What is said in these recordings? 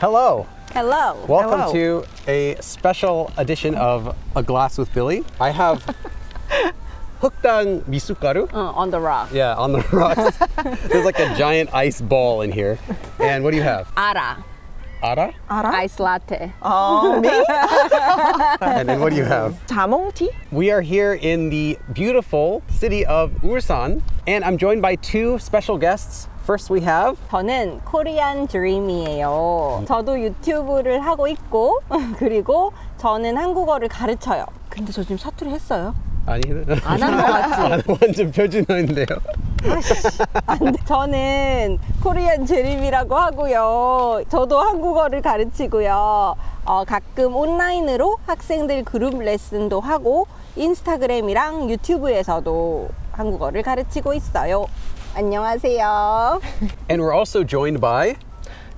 Hello. Hello. Welcome Hello. to a special edition of A Glass with Billy. I have 흑당 미숫가루. On the rock. Yeah, on the rocks. There's like a giant ice ball in here. And what do you have? Arah. Arah? 알아? Ice latte. me? And then what do you have? 자몽티? We are here in the beautiful city of Ulsan, and I'm joined by two special guests. First we have 저는 코리안 드림이에요. 저도 유튜브를 하고 있고 그리고 저는 한국어를 가르쳐요. 근데 저 지금 사투리 했어요? 아니 안 한 것 같지? 완전 표준어인데요. 안 돼. 저는 코리안 드림이라고 하고요. 저도 한국어를 가르치고요. 가끔 온라인으로 학생들 그룹 레슨도 하고 인스타그램이랑 유튜브에서도 한국어를 가르치고 있어요. 안녕하세요. And we're also joined by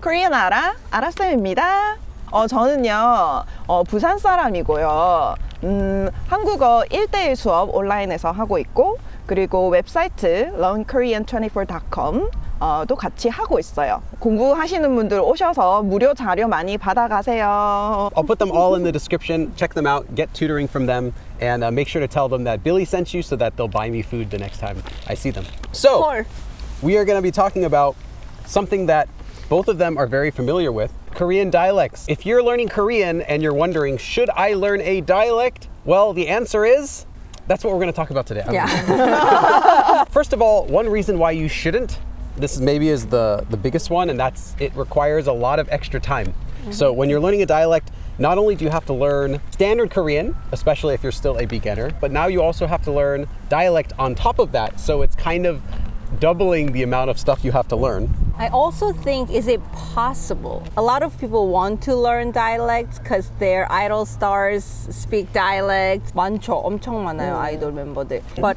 Korean 아라쌤입니다. 저는요, 부산 사람이고요. 한국어 1대1 수업 온라인에서 하고 있고, 그리고 웹사이트 learnkorean24.com 도 같이 하고 있어요. 공부하시는 분들 오셔서 무료 자료 많이 받아가세요. I'll put them all in the description. Check them out, get tutoring from them, and make sure to tell them that Billy sent you so that they'll buy me food the next time I see them. So, 헐. we are going to be talking about something that both of them are very familiar with, Korean dialects. If you're learning Korean and you're wondering, should I learn a dialect? Well, the answer is, that's what we're going to talk about today. Yeah. First of all, one reason why you shouldn't, this maybe is the biggest one, and that's it requires a lot of extra time. So when you're learning a dialect, not only do you have to learn standard Korean, especially if you're still a beginner, but now you also have to learn dialect on top of that. So it's kind of doubling the amount of stuff you have to learn. I also think, is it possible? A lot of people want to learn dialects because their idol stars speak dialects. 많죠. 엄청 많아요, 아이돌 멤버들. But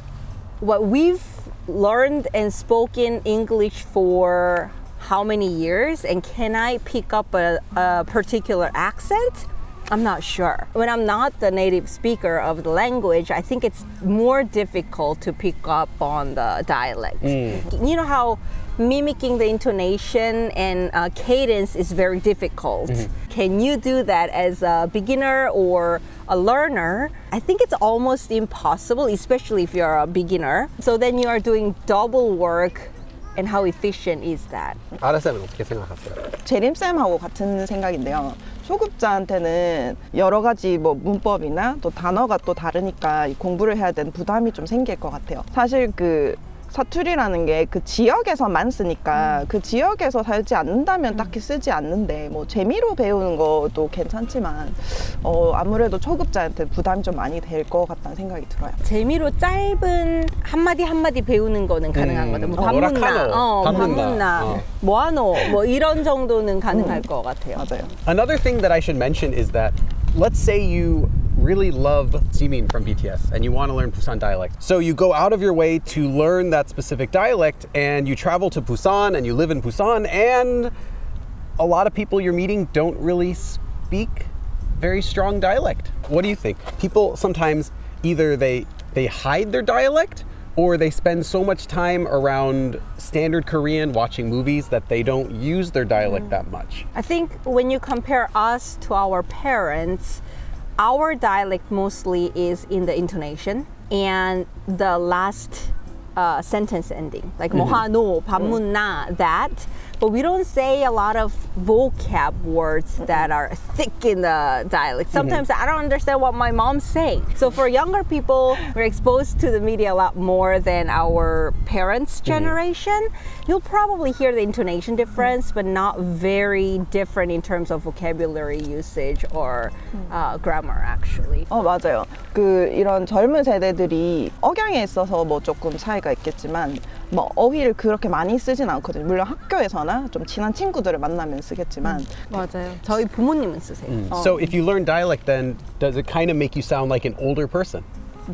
what we've learned and spoken English for how many years, and can I pick up a particular accent? I'm not sure. When I'm not the native speaker of the language, I think it's more difficult to pick up on the dialect. You know how mimicking the intonation and cadence is very difficult. Can you do that as a beginner or a learner? I think it's almost impossible, especially if you're a beginner. So then you are doing double work. And how efficient is that? 아라쌤은 어떻게 생각하세요? 재림쌤하고 같은 생각인데요. 초급자한테는 여러 가지 뭐 문법이나 또 단어가 또 다르니까 공부를 해야 되는 부담이 좀 생길 것 같아요. 사실 그 사투리라는 게 그 지역에서만 쓰니까 그 지역에서 살지 않는다면 딱히 쓰지 않는데 뭐 재미로 배우는 것도 괜찮지만 아무래도 초급자한테 부담이 좀 많이 될 것 같다는 생각이 들어요. 재미로 짧은 한마디 한마디 배우는 거는 가능한 거든. 뭐 반문나, 뭐하노, 뭐 이런 정도는 가능할 것 같아요. 맞아요. Another thing that I should mention is that, let's say you really love Jream from BTS and you want to learn Busan dialect. So you go out of your way to learn that specific dialect and you travel to Busan and you live in Busan, and a lot of people you're meeting don't really speak very strong dialect. What do you think? People sometimes either they hide their dialect or they spend so much time around standard Korean watching movies that they don't use their dialect that much. I think when you compare us to our parents, our dialect mostly is in the intonation and the last sentence ending, like 뭐하노, 반문나, that. But we don't say a lot of vocab words that are thick in the dialect. Sometimes I don't understand what my mom's saying. So for younger people, we're exposed to the media a lot more than our parents' generation. You'll probably hear the intonation difference, but not very different in terms of vocabulary usage or grammar, actually. 맞아요. 이런 젊은 세대들이 억양에 있어서 뭐 조금 차이가 있겠지만 뭐 어휘를 그렇게 많이 쓰진 않거든요. 물론 학교에서나 좀 친한 친구들을 만나면 쓰겠지만 맞아요. 저희 부모님은 쓰세요. So if you learn dialect, then does it kind of make you sound like an older person?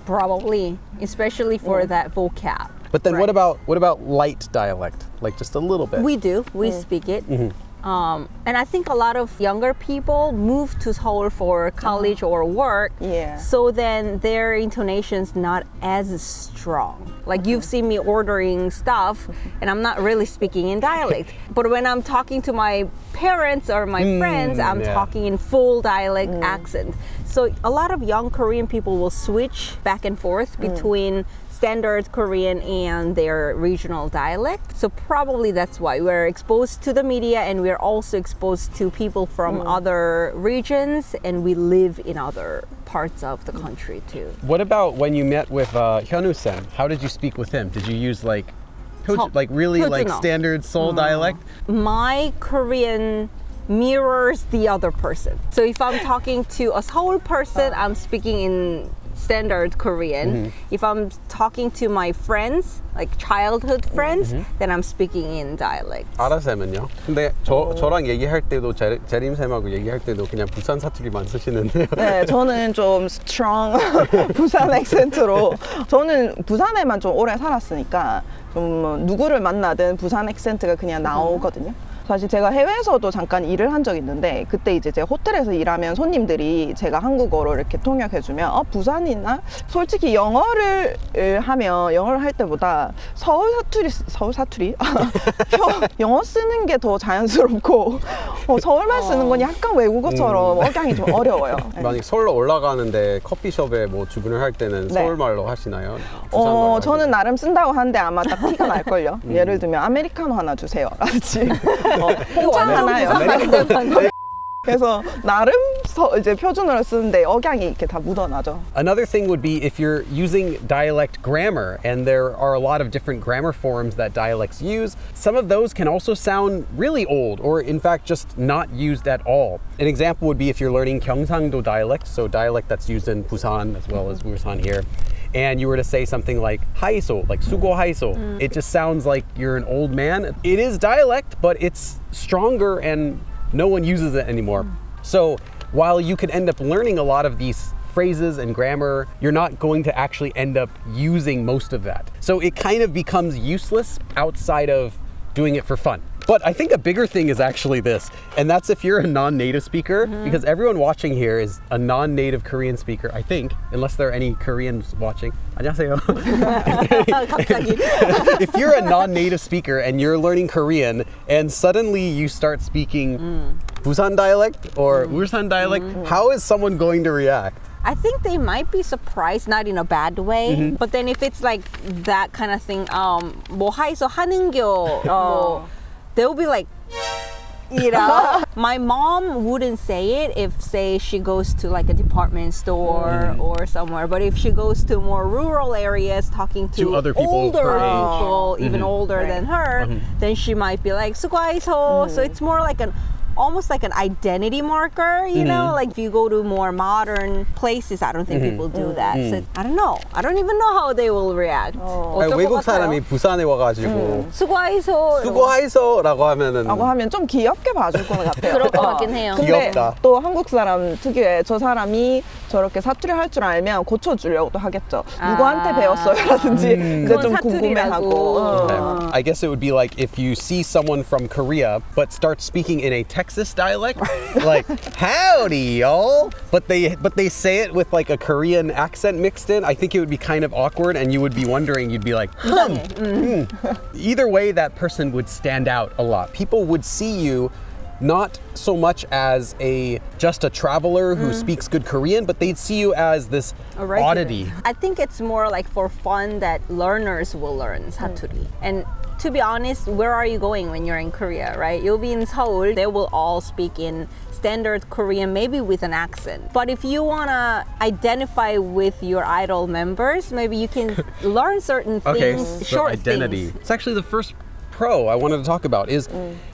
Probably, especially for that vocab. But then Right. what about light dialect? Like just a little bit? We do. We speak it. And I think a lot of younger people move to Seoul for college or work. Yeah. So then their intonation's not as strong. Like you've seen me ordering stuff and I'm not really speaking in dialect. But when I'm talking to my parents or my friends, I'm talking in full dialect accent. So a lot of young Korean people will switch back and forth between standard Korean and their regional dialect. So probably that's why we're exposed to the media and we're also exposed to people from other regions and we live in other parts of the country too. What about when you met with Hyunwoo-sen? How did you speak with him? Did you use like really like 표준어. standard Seoul dialect? My Korean mirrors the other person. So if I'm talking to a Seoul person, I'm speaking in standard Korean. If I'm talking to my friends, like childhood friends, then I'm speaking in dialect. 아라 쌤은요? 근데 저랑 얘기할 때도 제림 쌤하고 얘기할 때도 그냥 부산 사투리만 쓰시는데요. 네, 저는 좀 strong 부산 액센트로 저는 부산에만 좀 오래 살았으니까 좀 누구를 만나든 부산 액센트가 그냥 나오거든요. 사실 제가 해외에서도 잠깐 일을 한 적이 있는데 그때 이제 제가 호텔에서 일하면 손님들이 제가 한국어로 이렇게 통역해주면 부산이나 솔직히 영어를 하면 영어를 할 때보다 서울 사투리? 영어 쓰는 게 더 자연스럽고 서울말 쓰는 건 약간 외국어처럼 억양이 좀 어려워요. 만약 서울로 올라가는데 커피숍에 뭐 주문을 할 때는 서울말로 하시나요? 부산말로 저는 나름 쓴다고 하는데 아마 딱 티가 날걸요. 예를 들면 아메리카노 하나 주세요 라든지 홍차 하나요. 그래서 나름 이제 표준어를 쓰는데 억양이 이렇게 다 묻어나죠. Another thing would be if you're using dialect grammar, and there are a lot of different grammar forms that dialects use, some of those can also sound really old, or in fact just not used at all. An example would be if you're learning Gyeongsangdo dialect, so dialect that's used in Busan as well as Ulsan here, and you were to say something like haiso, like sugo haiso, it just sounds like you're an old man. It is dialect, but it's stronger and no one uses it anymore. So while you can end up learning a lot of these phrases and grammar, you're not going to actually end up using most of that. So it kind of becomes useless outside of doing it for fun. But I think a bigger thing is actually this, and that's if you're a non-native speaker, because everyone watching here is a non-native Korean speaker, I think, unless there are any Koreans watching. 안녕하세요. If you're a non-native speaker and you're learning Korean and suddenly you start speaking Busan dialect or Ulsan dialect, how is someone going to react? I think they might be surprised, not in a bad way. But then if it's like that kind of thing, 뭐 하이소 하는겨, they'll be like, you know. My mom wouldn't say it if, say, she goes to like a department store or somewhere. But if she goes to more rural areas talking to other people older her age. people, even older than her, then she might be like, 수고하이소. So it's more like almost like an identity marker, you know? Like if you go to more modern places, I don't think people do that. So I don't know. I don't even know how they will react. 어떨 것 외국 같아요? 사람이 부산에 와가지고 수고하이소. 수고하이소라고 하면은 라고 하면 좀 귀엽게 봐줄 것 같아요. 그럴 것 같긴 해요. 근데 귀엽다. 또 한국 사람 특유의 저 사람이 저렇게 사투리 할 줄 알면 고쳐주려고 또 하겠죠. 누구한테 배웠어요라든지 이제 그건 좀 사투리라고. 궁금해하고. I guess it would be like if you see someone from Korea but start speaking in a Texas dialect, like howdy y'all, but they say it with like a Korean accent mixed in. I think it would be kind of awkward, and you would be wondering. You'd be like, Either way, that person would stand out a lot. People would see you not so much as just a traveler who speaks good Korean, but they'd see you as this A regular. oddity. I think it's more like for fun that learners will learn 사투리. And to be honest, where are you going when you're in Korea, right? You'll be in Seoul, they will all speak in standard Korean, maybe with an accent. But if you want to identify with your idol members, maybe you can learn certain things, so short identity. things. It's actually the first pro I wanted to talk about is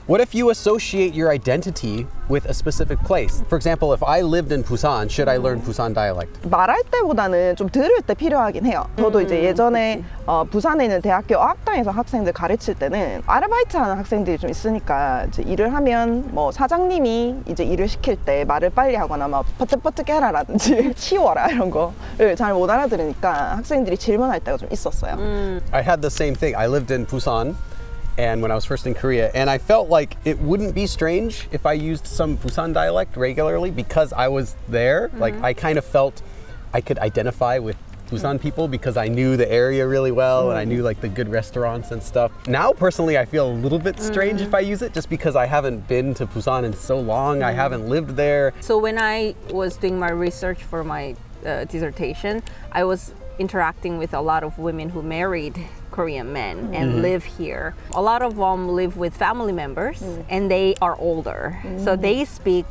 what if you associate your identity with a specific place? For example, if I lived in Busan, should I learn Busan dialect? 말할 때보다는 좀 들을 때 필요하긴 해요. 저도 이제 예전에 부산에 있는 대학교 어학당에서 학생들 가르칠 때는 아르바이트 하는 학생들이 좀 있으니까 이제 일을 하면 뭐 사장님이 이제 일을 시킬 때 말을 빨리 하거나 막 퍼뜩퍼뜩 해라라든지 치워라 이런 거를 잘 못 알아들으니까 학생들이 질문할 때가 좀 있었어요. I had the same thing. I lived in Busan, and when I was first in Korea. And I felt like it wouldn't be strange if I used some Busan dialect regularly because I was there. Like I kind of felt I could identify with Busan people because I knew the area really well and I knew like the good restaurants and stuff. Now, personally, I feel a little bit strange if I use it just because I haven't been to Busan in so long. I haven't lived there. So when I was doing my research for my dissertation, I was interacting with a lot of women who married Korean men and live here. A lot of them live with family members and they are older. So they speak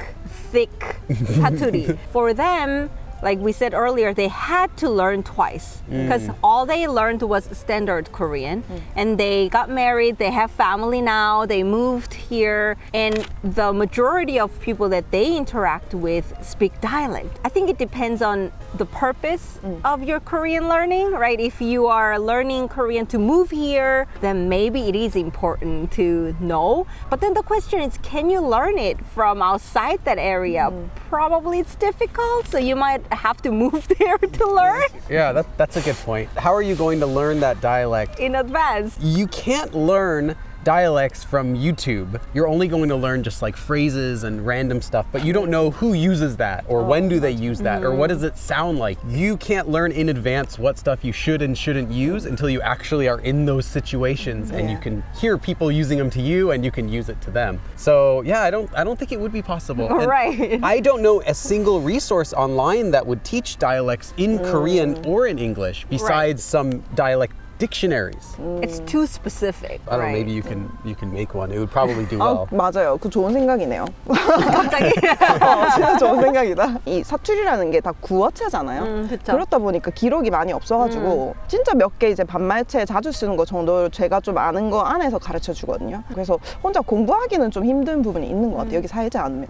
thick Saturday. For them, like we said earlier, they had to learn twice because all they learned was standard Korean and they got married, they have family now, they moved here, and the majority of people that they interact with speak dialect. I think it depends on the purpose of your Korean learning, right? If you are learning Korean to move here, then maybe it is important to know. But then the question is, can you learn it from outside that area? Probably it's difficult, so you might have to move there to learn. Yeah, that's a good point. How are you going to learn that dialect? In advance. You can't learn dialects from YouTube. You're only going to learn just like phrases and random stuff, but you don't know who uses that or when do they use that or what does it sound like. You can't learn in advance what stuff you should and shouldn't use until you actually are in those situations and you can hear people using them to you and you can use it to them. So yeah, I don't think it would be possible. Right. I don't know a single resource online that would teach dialects in Korean or in English besides some dialect dictionaries. It's too specific. I don't know, maybe you can make one. It would probably do well. 맞아요. 그 좋은 생각이네요. 갑자기. 진짜 좋은 생각이다. 이 사투리라는 게 다 구어체잖아요. 그쵸. 그렇다 보니까 기록이 많이 없어가지고 진짜 몇 개 이제 반말체 자주 쓰는 거 정도를 제가 좀 아는 거 안에서 가르쳐 주거든요. 그래서 혼자 공부하기는 좀 힘든 부분이 있는 것 같아요. 여기 살지 않으면.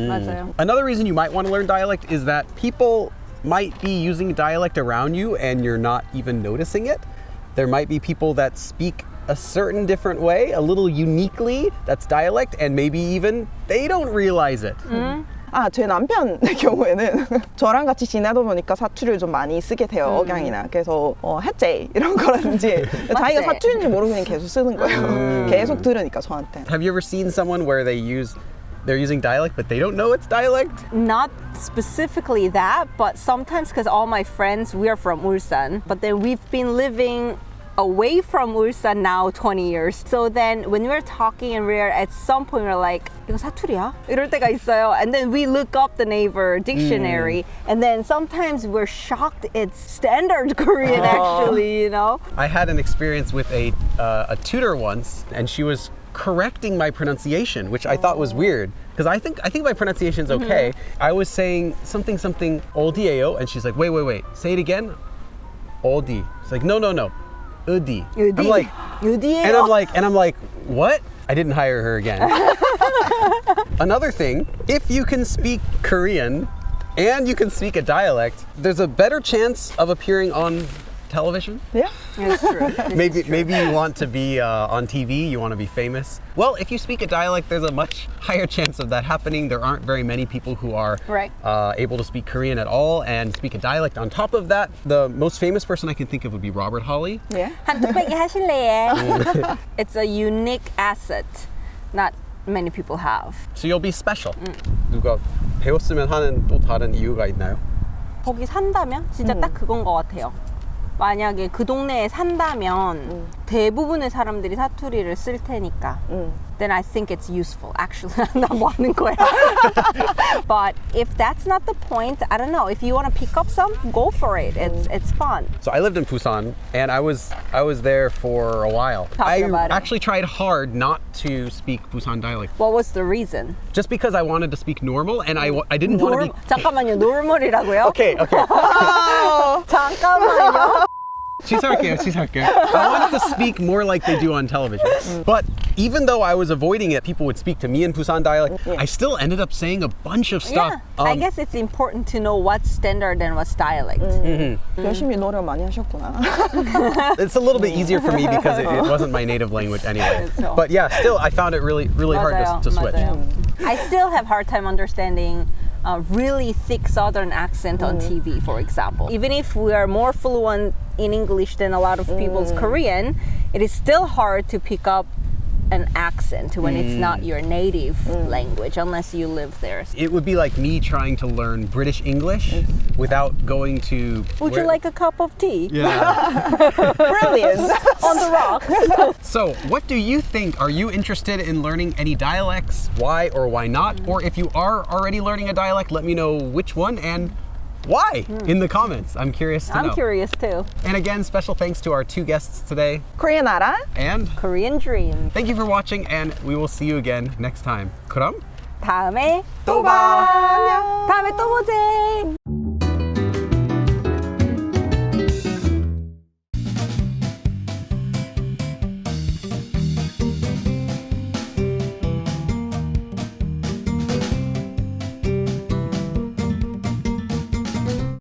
맞아요. Another reason you might want to learn dialect is that people might be using dialect around you and you're not even noticing it. There might be people that speak a certain different way, a little uniquely, that's dialect, and maybe even they don't realize it. 제 남편 경우에는 저랑 같이 지내다 보니까 사투리를 좀 많이 쓰게 돼요, 억양이나. 그래서 해제 이런 거라든지 자기가 사투리인지 모르고 그냥 계속 쓰는 거예요. 계속 들으니까 저한테. Have you ever seen someone where they're using dialect, but they don't know it's dialect? Not specifically that, but sometimes because all my friends, we are from Ulsan, but then we've been living away from Ulsan now 20 years. So then when we're talking and we're at some point we're like, 이거 사투리야? 이럴 때가 있어요. And then we look up the neighbor dictionary and then sometimes we're shocked it's standard Korean actually, you know? I had an experience with a tutor once, and she was correcting my pronunciation, which I thought was weird because I think my pronunciation's okay. I was saying something 어디예요, and she's like, wait, say it again. 어디. It's like no, 어디. I'm like 어디예요? and I'm like, what? I didn't hire her again. Another thing, if you can speak Korean and you can speak a dialect, there's a better chance of appearing on television. Yeah. It's true. Maybe you want to be on TV, you want to be famous. Well, if you speak a dialect, there's a much higher chance of that happening. There aren't very many people who are able to speak Korean at all and speak a dialect. On top of that, the most famous person I can think of would be Robert Holly. Yeah. 한뚝배기 하실래요? It's a unique asset. Not many people have. So you'll be special. 누가 배웠으면 하는 또 다른 이유가 있나요? 거기 산다면 진짜 딱 그건 것 같아요. 만약에 그 동네에 산다면 대부분의 사람들이 사투리를 쓸 테니까 then I think it's useful. Actually, 나 뭐 하는 거야? But if that's not the point, I don't know. If you want to pick up some, go for it. It's fun. So I lived in Busan, and I was there for a while. Talk about it. Actually tried hard not to speak Busan dialect, What was the reason? just because I wanted to speak normal, and I didn't want to be. 잠깐만요. normal이라고요? Okay. 잠깐만요. 취소할게요. I wanted to speak more like they do on television. But even though I was avoiding it, people would speak to me in Busan dialect, I still ended up saying a bunch of stuff. Yeah, I guess it's important to know what's standard and what's dialect. 열심히 노력 많이 하셨구나. It's a little bit easier for me because it wasn't my native language anyway. But yeah, still, I found it really hard to switch. 맞아요. I still have hard time understanding really thick southern accent on TV, for example. Even if we are more fluent in English than a lot of people's Korean, it is still hard to pick up an accent when it's not your native language, unless you live there. It would be like me trying to learn British English without going to. Would you like a cup of tea? Yeah. Brilliant. On the rocks. So, what do you think? Are you interested in learning any dialects? Why or why not? Or if you are already learning a dialect, let me know which one and why in the comments. I'm curious to know. I'm curious too. And again, special thanks to our two guests today. Korean Arah. And Korean Dream. thank you for watching, and we will see you again next time. 그럼 다음에 또 봐. 안녕. 다음에 또 보자.